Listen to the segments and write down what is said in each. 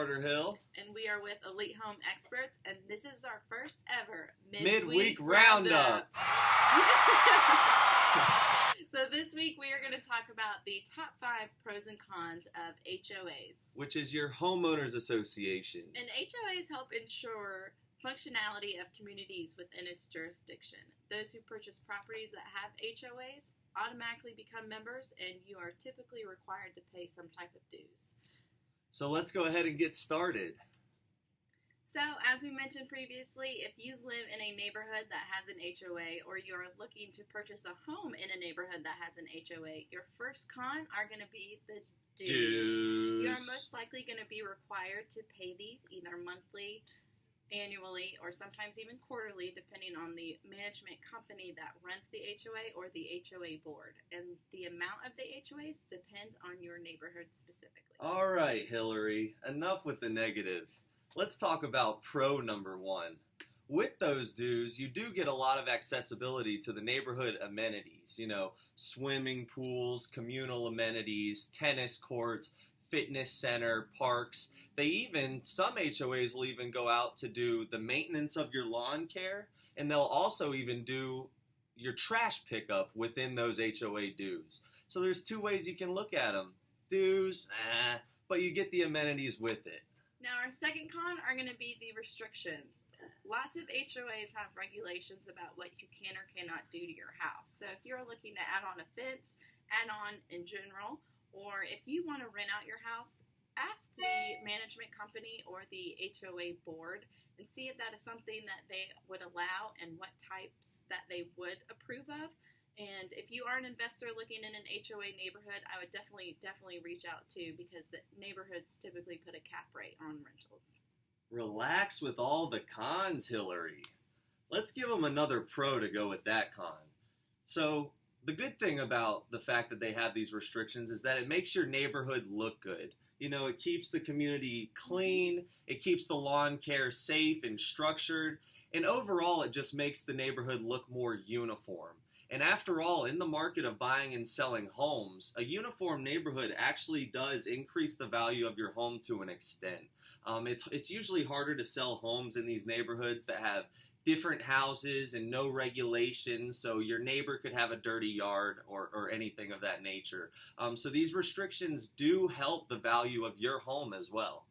Carter Hill. And we are with Elite Home Experts, and this is our first ever Midweek Roundup. So this week we are going to talk about the top 5 pros and cons of HOAs. Which is your homeowners association. And HOAs help ensure functionality of communities within its jurisdiction. Those who purchase properties that have HOAs automatically become members, and you are typically required to pay some type of dues. So let's go ahead and get started. So, as we mentioned previously, if you live in a neighborhood that has an HOA, or you're looking to purchase a home in a neighborhood that has an HOA, your first con are going to be the dues. You're most likely going to be required to pay these either monthly, annually, or sometimes even quarterly, depending on the management company that runs the HOA or the HOA board. And the amount of the HOAs depends on your neighborhood specifically. All right, Hillary, enough with the negative. Let's talk about pro number 1. With those dues, you do get a lot of accessibility to the neighborhood amenities. You know, swimming pools, communal amenities, tennis courts, fitness center, parks. Some HOAs will even go out to do the maintenance of your lawn care, and they'll also even do your trash pickup within those HOA dues. So there's 2 ways you can look at them. Dues, but you get the amenities with it. Now, our second con are going to be the restrictions. Lots of HOAs have regulations about what you can or cannot do to your house. So if you're looking to add on a fence, add on in general, or if you want to rent out your house, ask the management company or the HOA board and see if that is something that they would allow and what types that they would approve of. And if you are an investor looking in an HOA neighborhood, I would definitely reach out to, because the neighborhoods typically put a cap rate on rentals. Relax with all the cons, Hillary. Let's give them another pro to go with that con. So the good thing about the fact that they have these restrictions is that it makes your neighborhood look good. You know, it keeps the community clean, it keeps the lawn care safe and structured, and overall it just makes the neighborhood look more uniform. And after all, in the market of buying and selling homes, a uniform neighborhood actually does increase the value of your home to an extent. It's usually harder to sell homes in these neighborhoods that have different houses and no regulations, so your neighbor could have a dirty yard or anything of that nature. So these restrictions do help the value of your home as well.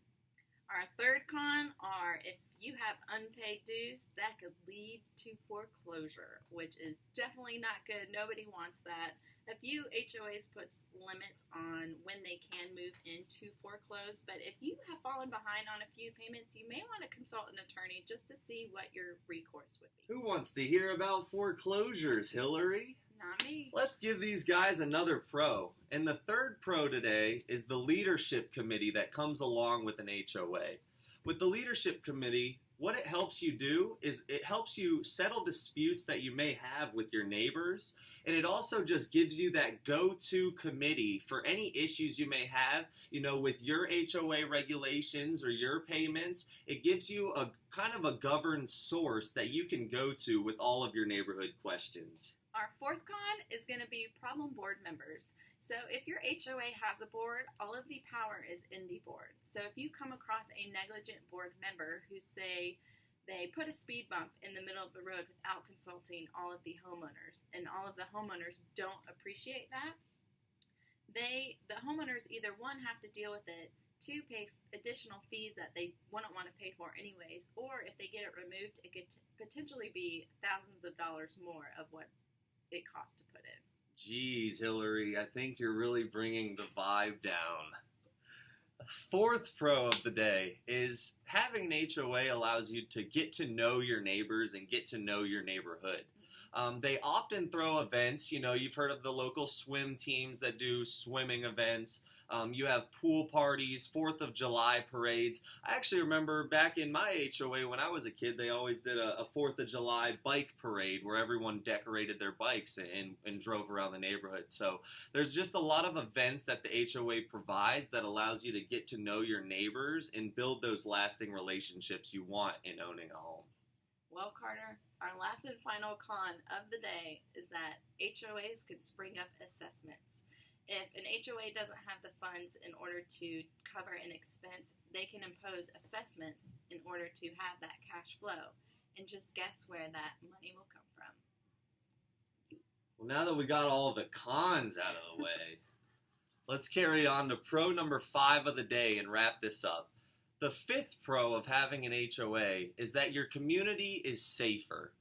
Our third con are if you have unpaid dues, that could lead to foreclosure, which is definitely not good. Nobody wants that. A few HOAs puts limits on when they can move into foreclose, but if you have fallen behind on a few payments, you may want to consult an attorney just to see what your recourse would be. Who wants to hear about foreclosures, Hillary? Not me. Let's give these guys another pro. And the third pro today is the leadership committee that comes along with an HOA. With the leadership committee, what it helps you do is it helps you settle disputes that you may have with your neighbors, and it also just gives you that go-to committee for any issues you may have, you know, with your HOA regulations or your payments. It gives you a kind of a governed source that you can go to with all of your neighborhood questions. Our fourth con is going to be problem board members. So if your HOA has a board, all of the power is in the board. So if you come across a negligent board member who say they put a speed bump in the middle of the road without consulting all of the homeowners, and all of the homeowners don't appreciate that, the homeowners either, one, have to deal with it, 2, pay additional fees that they wouldn't want to pay for anyways, or if they get it removed, it could potentially be thousands of dollars more of what it costs to put in. Geez, Hillary, I think you're really bringing the vibe down. Fourth pro of the day is having an HOA allows you to get to know your neighbors and get to know your neighborhood. They often throw events. You know, you've heard of the local swim teams that do swimming events. You have pool parties, 4th of July parades. I actually remember back in my HOA when I was a kid, they always did a 4th of July bike parade where everyone decorated their bikes and drove around the neighborhood. So there's just a lot of events that the HOA provides that allows you to get to know your neighbors and build those lasting relationships you want in owning a home. Well, Carter, our last and final con of the day is that HOAs could spring up assessments. If an HOA doesn't have the funds in order to cover an expense, they can impose assessments in order to have that cash flow. And just guess where that money will come from. Well, now that we got all the cons out of the way, let's carry on to pro number 5 of the day and wrap this up. The 5th pro of having an HOA is that your community is safer.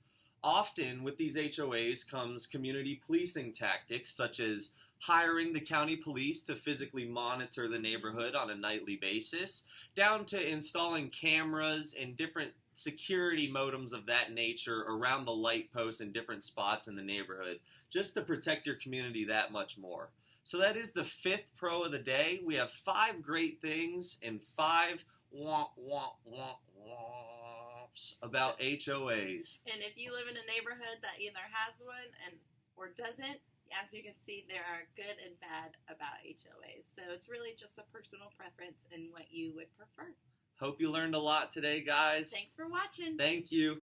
Often with these HOAs comes community policing tactics such as hiring the county police to physically monitor the neighborhood on a nightly basis, down to installing cameras and different security modems of that nature around the light posts in different spots in the neighborhood, just to protect your community that much more. So that is the 5th pro of the day. We have 5 great things and 5 womps about HOAs. And if you live in a neighborhood that either has one or doesn't, as you can see, there are good and bad about HOAs. So it's really just a personal preference and what you would prefer. Hope you learned a lot today, guys. Thanks for watching. Thank you.